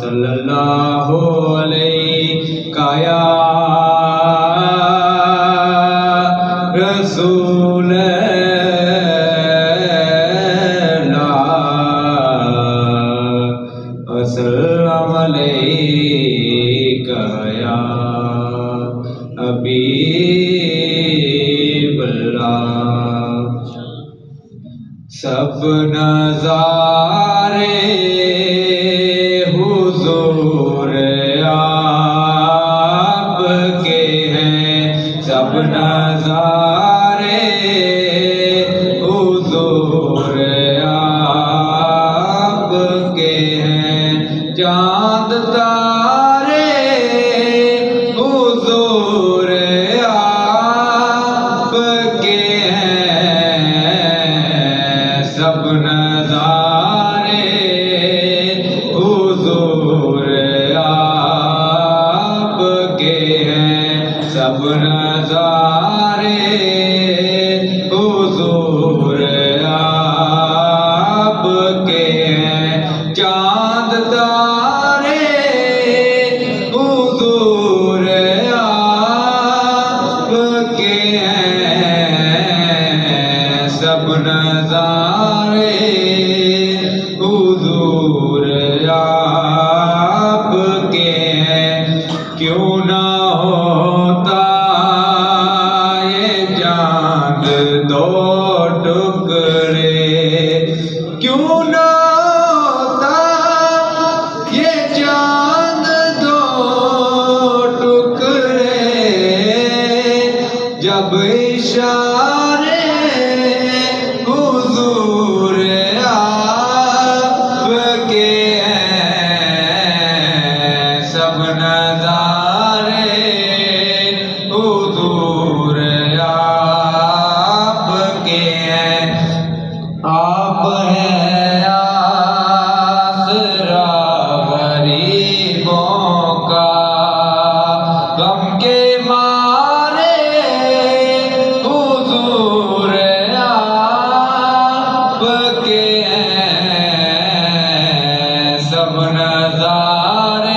صلی اللہ علیہ یا رسول اللہ وسلم علیک یا حبیب اللہ۔ سب نظارے حضور آپ کے ہیں، سب نظارے حضور آپ کے ہیں، چاند تارے حضور آپ کے ہیں، سب نظارے حضور آپ کے ہیں، سب نظارے حضور آپ کے ہیں، چاند تارے حضور آپ کے ہیں، سب نظارے حضور آپ کے ہیں۔ کیوں نہ ہوتا یہ چاند دو ٹکڑے، کیوں نہ ہوتا یہ چاند دو ٹکڑے، جب اشارے حضور آپ کے ہیں، سب نظارے حضور آپ کے ہیں۔ آپ ہیں آسرا غریبوں کا، غم کے مارے حضور آپ کے ہیں، سب نظارے